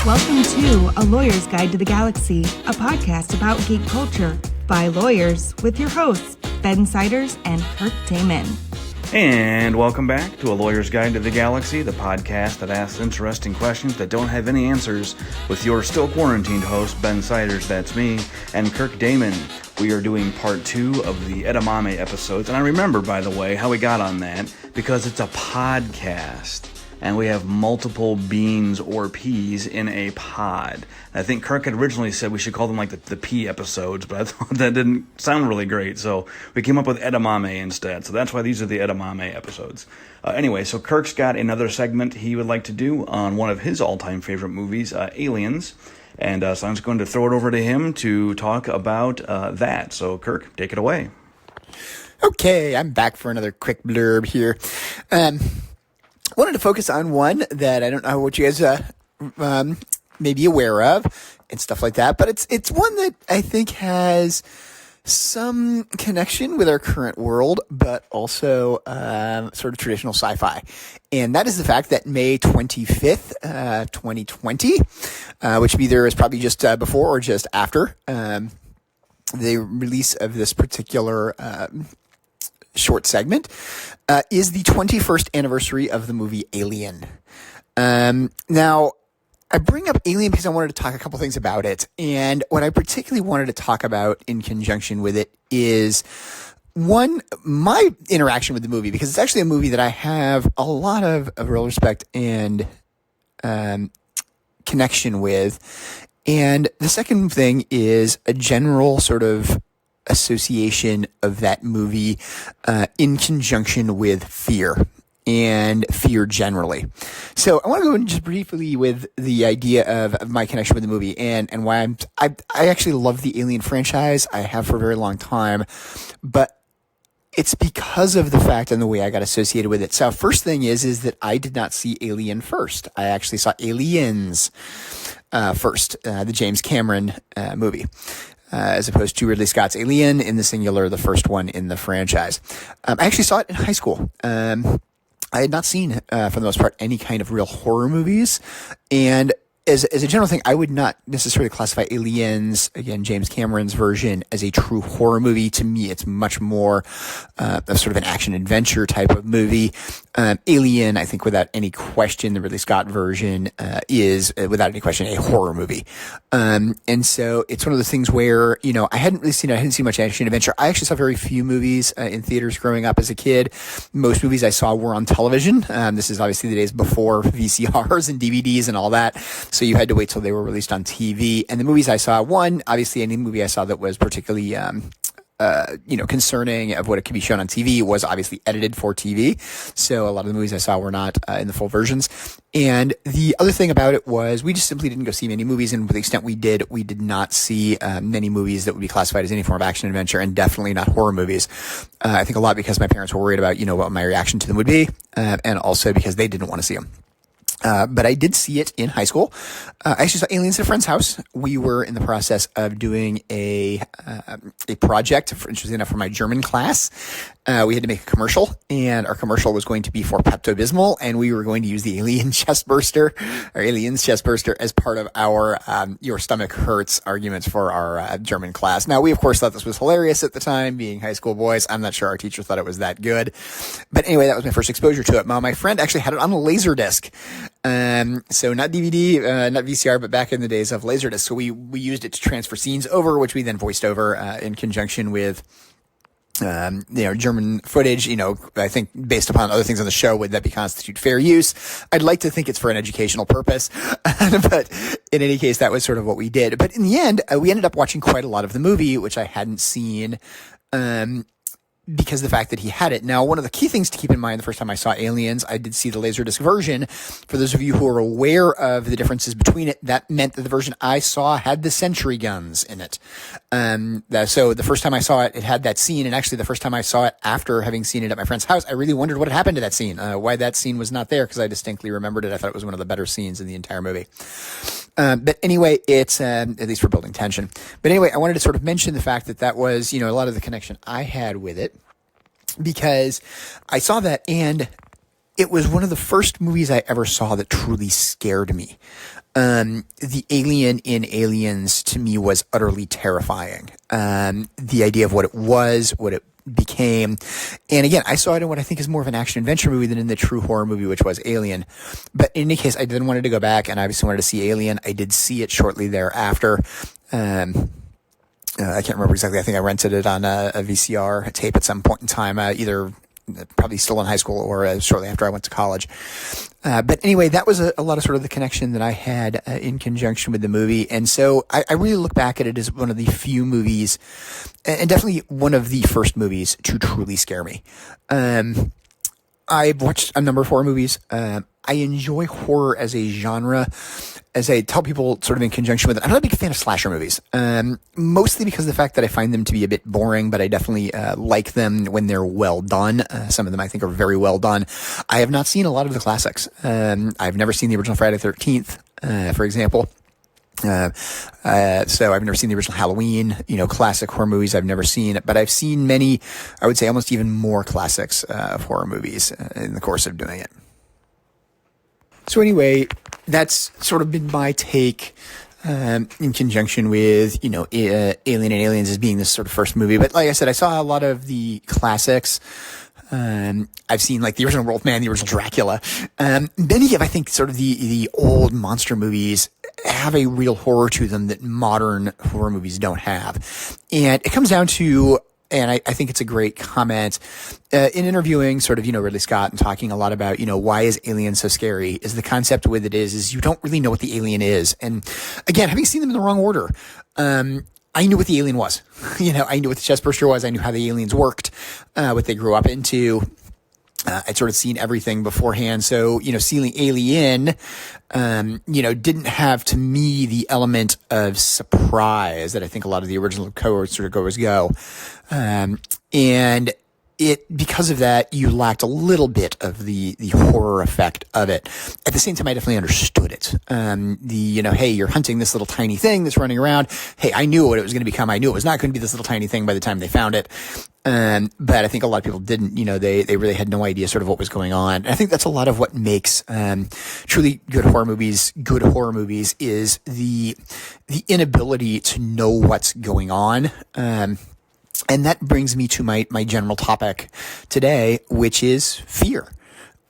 Welcome to A Lawyer's Guide to the Galaxy, a podcast about geek culture by lawyers with your hosts, Ben Siders and Kirk Damon. And welcome back to A Lawyer's Guide to the Galaxy, the podcast that asks interesting questions that don't have any answers, with your still quarantined host, Ben Siders, that's me, and Kirk Damon. We are doing part 2 of the edamame episodes, and I remember, by the way, how we got on that, because it's a podcast. And we have multiple beans or peas in a pod. And I think Kirk had originally said we should call them like the pea episodes, but I thought that didn't sound really great. So we came up with edamame instead. So that's why these are the edamame episodes. Anyway, so Kirk's got another segment he would like to do on one of his all-time favorite movies, Aliens. And so I'm just going to throw it over to him to talk about that. So Kirk, take it away. Okay, I'm back for another quick blurb here. Wanted to focus on one that I don't know what you guys may be aware of and stuff like that, but it's one that I think has some connection with our current world, but also sort of traditional sci-fi. And that is the fact that May 25th, 2020, which either is probably just before or just after the release of this particular short segment, is the 21st anniversary of the movie Alien. Now, I bring up Alien because I wanted to talk a couple things about it. And what I particularly wanted to talk about in conjunction with it is, one, my interaction with the movie, because it's actually a movie that I have a lot of real respect and connection with. And the second thing is a general sort of association of that movie in conjunction with fear and fear generally. So I want to go in just briefly with the idea of my connection with the movie and why I actually love the Alien franchise. I have for a very long time, but it's because of the fact and the way I got associated with it. So first thing is that I did not see Alien first. I actually saw Aliens first, the James Cameron movie. As opposed to Ridley Scott's Alien in the singular, the first one in the franchise. I actually saw it in high school. I had not seen, for the most part, any kind of real horror movies. And as a general thing, I would not necessarily classify Aliens, again, James Cameron's version, as a true horror movie. To me, it's much more of sort of an action-adventure type of movie. Alien, I think without any question, the Ridley Scott version is, without any question, a horror movie. And so it's one of those things where, I hadn't really seen it. I hadn't seen much action-adventure. I actually saw very few movies in theaters growing up as a kid. Most movies I saw were on television. This is obviously the days before VCRs and DVDs and all that. So you had to wait till they were released on TV. And the movies I saw, obviously any movie I saw that was particularly, concerning of what it could be shown on TV was obviously edited for TV. So a lot of the movies I saw were not in the full versions. And the other thing about it was we just simply didn't go see many movies. And to the extent we did not see many movies that would be classified as any form of action adventure, and definitely not horror movies. I think a lot because my parents were worried about, what my reaction to them would be, and also because they didn't want to see them. But I did see it in high school. I actually saw Aliens at a friend's house. We were in the process of doing a project, interestingly enough, for my German class. We had to make a commercial, and our commercial was going to be for Pepto-Bismol, and we were going to use the Aliens chest burster as part of our your stomach hurts arguments for our German class. Now, we of course thought this was hilarious at the time, being high school boys. I'm not sure our teacher thought it was that good. But anyway, that was my first exposure to it. My friend actually had it on a Laserdisc. So not DVD, not VCR, but back in the days of Laserdisc. So we used it to transfer scenes over, which we then voiced over in conjunction with German footage, I think based upon other things on the show, would that be constitute fair use? I'd like to think it's for an educational purpose, but in any case, that was sort of what we did. But in the end, we ended up watching quite a lot of the movie, which I hadn't seen, because of the fact that he had it. Now, one of the key things to keep in mind the first time I saw Aliens, I did see the Laserdisc version. For those of you who are aware of the differences between it, that meant that the version I saw had the sentry guns in it. So the first time I saw it, it had that scene. And actually the first time I saw it after having seen it at my friend's house, I really wondered what had happened to that scene, why that scene was not there, because I distinctly remembered it. I thought it was one of the better scenes in the entire movie. But anyway, it's, at least for building tension. But anyway, I wanted to sort of mention the fact that was, a lot of the connection I had with it, because I saw that, and it was one of the first movies I ever saw that truly scared me. The alien in Aliens to me was utterly terrifying. The idea of what it was, what it became. And again, I saw it in what I think is more of an action adventure movie than in the true horror movie, which was Alien. But in any case, I then wanted to go back and I obviously wanted to see Alien. I did see it shortly thereafter. I can't remember exactly. I think I rented it on a VCR tape at some point in time, either probably still in high school or shortly after I went to college. But anyway, that was a lot of sort of the connection that I had in conjunction with the movie. And so I really look back at it as one of the few movies, and definitely one of the first movies to truly scare me. I've watched a number of horror movies. I enjoy horror as a genre. As I tell people sort of in conjunction with it, I'm not a big fan of slasher movies, mostly because of the fact that I find them to be a bit boring, but I definitely like them when they're well done. Some of them I think are very well done. I have not seen a lot of the classics. I've never seen the original Friday the 13th, for example. So I've never seen the original Halloween, classic horror movies. I've never seen it, but I've seen many, I would say almost even more classics of horror movies in the course of doing it. So anyway, that's sort of been my take in conjunction with, Alien and Aliens as being this sort of first movie. But like I said, I saw a lot of the classics. I've seen like the original Wolfman, the original Dracula. Many of, I think, sort of the old monster movies have a real horror to them that modern horror movies don't have. And it comes down to, and I think it's a great comment, in interviewing sort of, Ridley Scott and talking a lot about, why is Alien so scary, is the concept with it is you don't really know what the alien is. And again, having seen them in the wrong order, I knew what the alien was. I knew what the chestburster was. I knew how the aliens worked, what they grew up into. I'd sort of seen everything beforehand. So, seeing Alien, didn't have to me the element of surprise that I think a lot of the original cohorts sort of goers go. And because of that, you lacked a little bit of the horror effect of it. At the same time, I definitely understood it. Hey, you're hunting this little tiny thing that's running around. Hey, I knew what it was going to become. I knew it was not going to be this little tiny thing by the time they found it. But I think a lot of people didn't, they really had no idea sort of what was going on. And I think that's a lot of what makes, truly good horror movies is the inability to know what's going on. And that brings me to my general topic today, which is fear.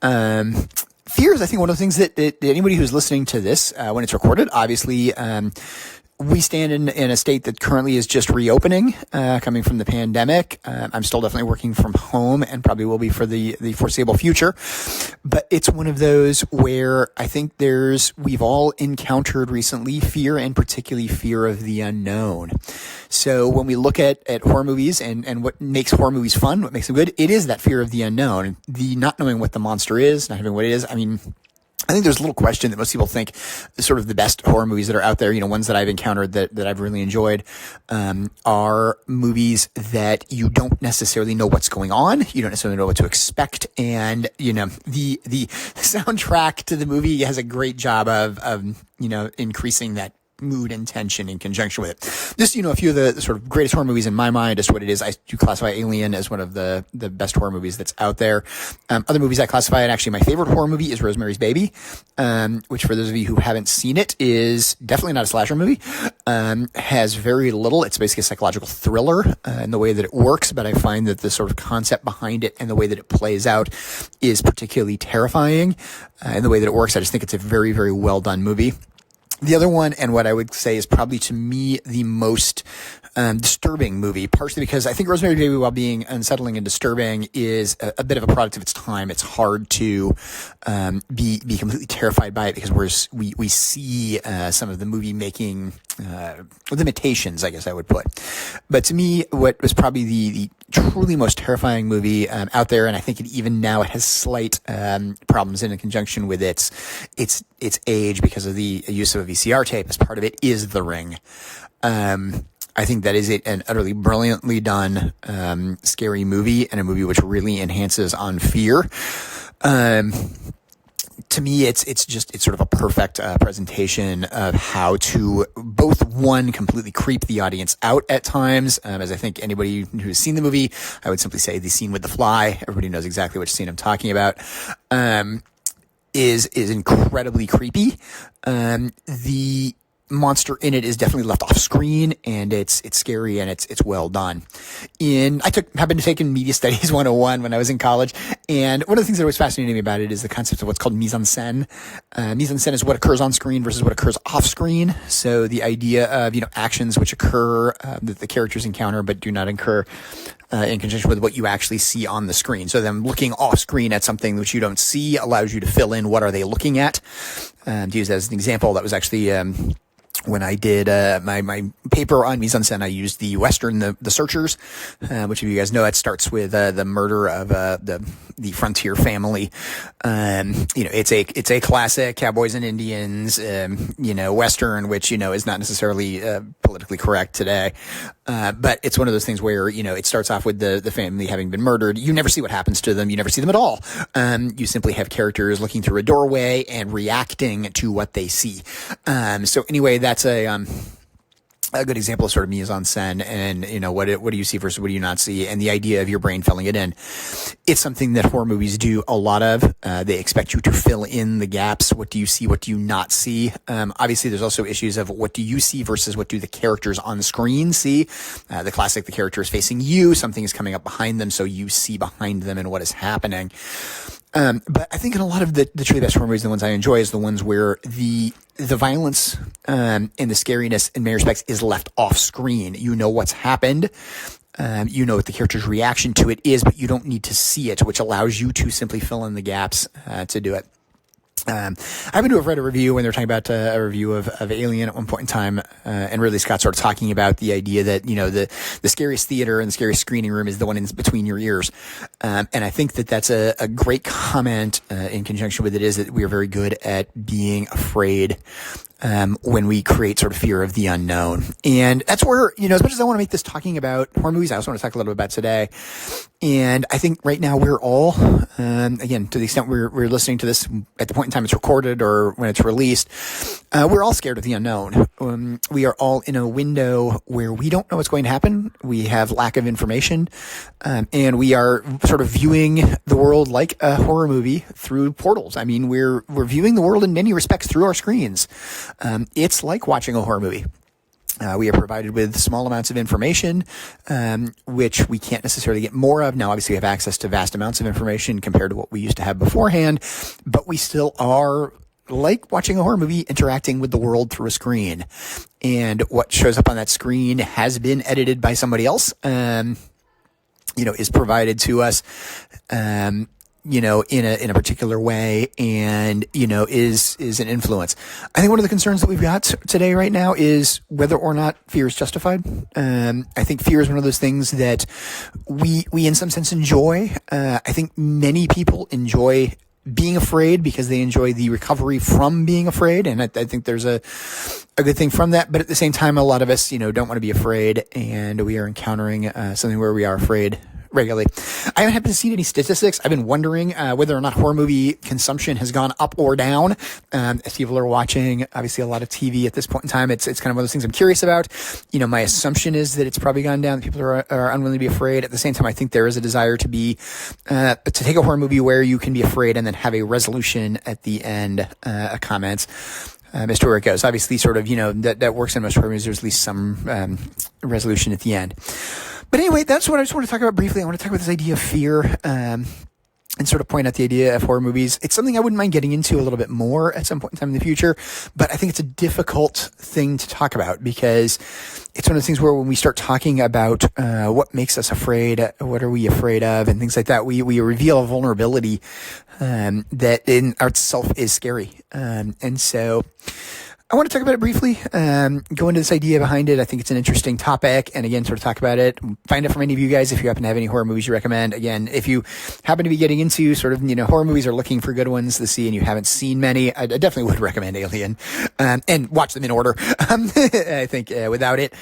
Fear is, I think, one of the things that anybody who's listening to this, when it's recorded, obviously, we stand in a state that currently is just reopening, coming from the pandemic. I'm still definitely working from home and probably will be for the foreseeable future. But it's one of those where I think we've all encountered recently fear, and particularly fear of the unknown. So when we look at horror movies and what makes horror movies fun, what makes them good, it is that fear of the unknown, the not knowing what the monster is, not having what it is. I mean, I think there's a little question that most people think sort of the best horror movies that are out there, ones that I've encountered that I've really enjoyed, are movies that you don't necessarily know what's going on. You don't necessarily know what to expect. And, the soundtrack to the movie has a great job of increasing that mood and tension in conjunction with it. Just, a few of the sort of greatest horror movies in my mind as to what it is. I do classify Alien as one of the best horror movies that's out there. Other movies I classify, and actually my favorite horror movie is Rosemary's Baby, which for those of you who haven't seen it is definitely not a slasher movie. Has very little. It's basically a psychological thriller in the way that it works, but I find that the sort of concept behind it and the way that it plays out is particularly terrifying in the way that it works. I just think it's a very, very well done movie. The other one, and what I would say is probably to me the most disturbing movie, partially because I think Rosemary's Baby, while being unsettling and disturbing, is a bit of a product of its time. It's hard to be completely terrified by it because we see some of the movie making limitations, I guess I would put. But to me, what was probably the truly most terrifying movie out there, and I think even now it has slight problems in conjunction with its age because of the use of a VCR tape as part of it, is The Ring. I think that is an utterly brilliantly done scary movie, and a movie which really enhances on fear. to me, it's sort of a perfect presentation of how to both, one, completely creep the audience out at times. As I think anybody who's seen the movie, I would simply say the scene with the fly. Everybody knows exactly which scene I'm talking about. Is incredibly creepy. The monster in it is definitely left off screen, and it's scary, and it's well done. Happened to take in Media Studies 101 when I was in college, and one of the things that always fascinated me about it is the concept of what's called mise en scène. Mise en scène is what occurs on screen versus what occurs off screen. So the idea of, actions which occur, that the characters encounter but do not occur in conjunction with what you actually see on the screen. So them looking off screen at something which you don't see allows you to fill in what are they looking at. To use that as an example, that was actually when I did my paper on mise en scène, I used the Western, the Searchers, which, if you guys know, it starts with the murder of the Frontier family. It's a classic cowboys and Indians, Western, which is not necessarily politically correct today, but it's one of those things where it starts off with the family having been murdered. You never see what happens to them. You never see them at all. You simply have characters looking through a doorway and reacting to what they see. So anyway, that's a good example of sort of mise en scène, and what do you see versus what do you not see, and the idea of your brain filling it in. It's something that horror movies do a lot of. They expect you to fill in the gaps. What do you see? What do you not see? Obviously, there's also issues of what do you see versus what do the characters on the screen see. The classic: the character is facing you, something is coming up behind them, so you see behind them and what is happening. But I think in a lot of the truly best horror movies, the ones I enjoy is the ones where the violence and the scariness in many respects is left off screen. You know what's happened. You know what the character's reaction to it is, but you don't need to see it, which allows you to simply fill in the gaps to do it. I happen to have read a review when they were talking about a review of Alien at one point in time, and Ridley Scott sort of talking about the idea that, the scariest theater and the scariest screening room is the one in between your ears. And I think that that's a great comment in conjunction with it, is that we are very good at being afraid when we create sort of fear of the unknown. And that's where, as much as I want to make this talking about horror movies, I also want to talk a little bit about today. And I think right now we're all, again, to the extent we're listening to this at the point in time it's recorded or when it's released, we're all scared of the unknown. We are all in a window where we don't know what's going to happen. We have lack of information, and we are sort of viewing the world like a horror movie through portals. I mean, we're viewing the world in many respects through our screens. It's like watching a horror movie. We are provided with small amounts of information, which we can't necessarily get more of. Now, obviously, we have access to vast amounts of information compared to what we used to have beforehand, but we still are, like watching a horror movie, interacting with the world through a screen. And what shows up on that screen has been edited by somebody else, is provided to us, in a particular way, and, is an influence. I think one of the concerns that we've got today right now is whether or not fear is justified. I think fear is one of those things that we in some sense enjoy. I think many people enjoy being afraid because they enjoy the recovery from being afraid. And I think there's a good thing from that. But at the same time, a lot of us, don't want to be afraid, and we are encountering something where we are afraid regularly. I haven't happened to see any statistics. I've been wondering whether or not horror movie consumption has gone up or down as people are watching, obviously, a lot of TV at this point in time. It's kind of one of those things I'm curious about. My assumption is that it's probably gone down. People are unwilling to be afraid. At the same time, I think there is a desire to be to take a horror movie where you can be afraid and then have a resolution at the end, comments. As to where it goes. Obviously, sort of, that works in most horror movies. There's at least some resolution at the end. But anyway, that's what I just want to talk about briefly. I want to talk about this idea of fear, and sort of point out the idea of horror movies. It's something I wouldn't mind getting into a little bit more at some point in time in the future, but I think it's a difficult thing to talk about because it's one of the things where when we start talking about what makes us afraid, what are we afraid of, and things like that, we reveal a vulnerability that in itself is scary. And so I want to talk about it briefly, go into this idea behind it. I think it's an interesting topic, and again, sort of talk about it. Find out from any of you guys if you happen to have any horror movies you recommend. Again, if you happen to be getting into sort of, horror movies or looking for good ones to see and you haven't seen many, I definitely would recommend Alien, and watch them in order. I think without it,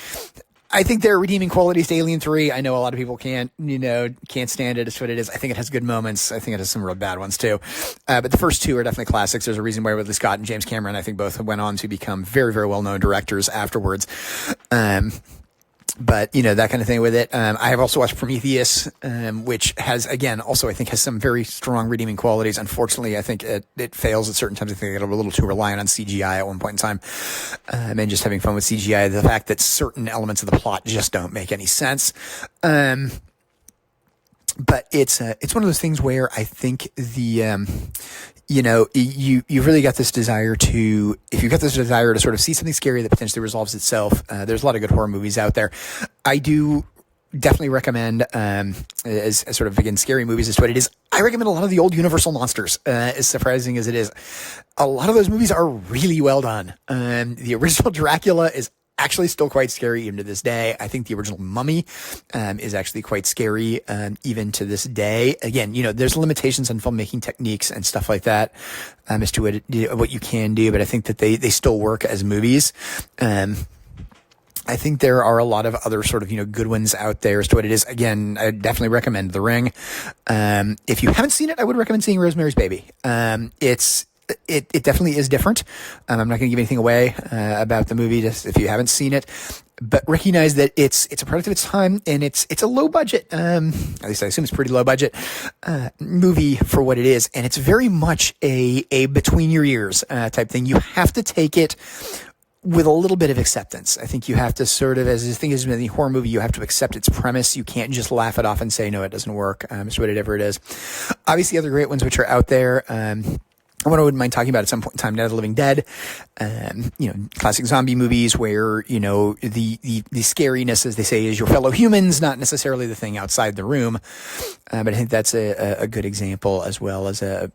I think there are redeeming qualities to Alien 3. I know a lot of people can't stand it. It's what it is. I think it has good moments. I think it has some real bad ones too. But the first two are definitely classics. There's a reason why Ridley Scott and James Cameron, I think, both went on to become very, very well-known directors afterwards. But, that kind of thing with it. I have also watched Prometheus, which has, again, also I think has some very strong redeeming qualities. Unfortunately, I think it fails at certain times. I think they get a little too reliant on CGI at one point in time. And just having fun with CGI. The fact that certain elements of the plot just don't make any sense. But it's one of those things where I think you've really got this desire to, if you've got this desire to sort of see something scary that potentially resolves itself, there's a lot of good horror movies out there. I do definitely recommend, as sort of, again, scary movies is what it is. I recommend a lot of the old Universal monsters, as surprising as it is. A lot of those movies are really well done. The original Dracula is actually still quite scary even to this day. I think the original Mummy is actually quite scary even to this day. Again, there's limitations on filmmaking techniques and stuff like that as to what you can do, but I think that they still work as movies. I think there are a lot of other sort of, good ones out there as to what it is. Again, I definitely recommend The Ring. If you haven't seen it, I would recommend seeing Rosemary's Baby. It definitely is different. I'm not going to give anything away about the movie just if you haven't seen it, but recognize that it's a product of its time, and it's a low budget, at least I assume it's pretty low budget movie for what it is, and it's very much a between your ears type thing. You have to take it with a little bit of acceptance. I think you have to sort of, as the thing is with any horror movie, you have to accept its premise. You can't just laugh it off and say, no, it doesn't work. It's whatever it is. Obviously, other great ones which are out there. What I wouldn't mind talking about at some point in time, Night of the Living Dead, classic zombie movies where, the scariness, as they say, is your fellow humans, not necessarily the thing outside the room. But I think that's a good example, as well as a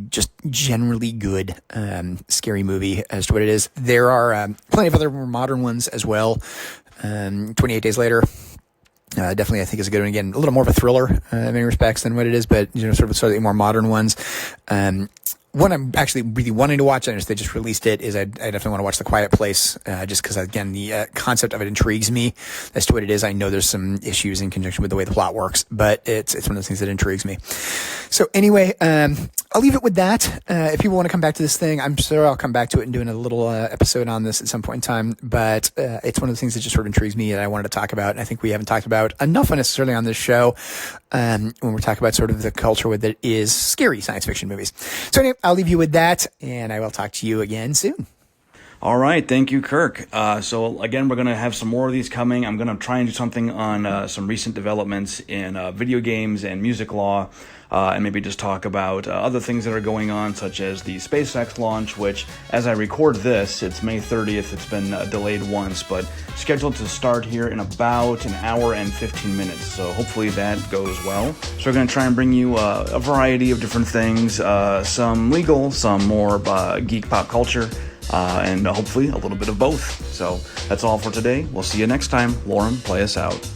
just generally good, scary movie as to what it is. There are, plenty of other more modern ones as well. 28 Days Later. Definitely, I think is a good one. Again, a little more of a thriller in many respects than what it is, but sort of slightly more modern ones. One I'm actually really wanting to watch, and they just released it, is I definitely want to watch The Quiet Place, just because, again, the concept of it intrigues me as to what it is. I know there's some issues in conjunction with the way the plot works, but it's one of those things that intrigues me. So anyway, I'll leave it with that. If people want to come back to this thing, I'm sure I'll come back to it and doing a little episode on this at some point in time, but it's one of the things that just sort of intrigues me that I wanted to talk about, and I think we haven't talked about enough necessarily on this show when we're talking about sort of the culture that is scary science fiction movies. So anyway, I'll leave you with that, and I will talk to you again soon. All right. Thank you, Kirk. So, again, we're going to have some more of these coming. I'm going to try and do something on some recent developments in video games and music law, and maybe just talk about other things that are going on, such as the SpaceX launch, which, as I record this, it's May 30th. It's been delayed once, but scheduled to start here in about an hour and 15 minutes. So hopefully that goes well. So we're going to try and bring you a variety of different things, some legal, some more geek pop culture, and hopefully a little bit of both. So that's all for today. We'll see you next time. Lauren, play us out.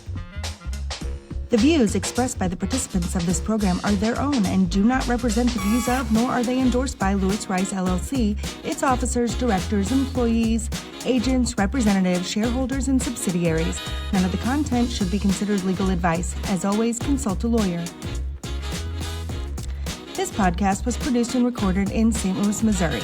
The views expressed by the participants of this program are their own and do not represent the views of, nor are they endorsed by Lewis Rice LLC, its officers, directors, employees, agents, representatives, shareholders, and subsidiaries. None of the content should be considered legal advice. As always, consult a lawyer. This podcast was produced and recorded in St. Louis, Missouri.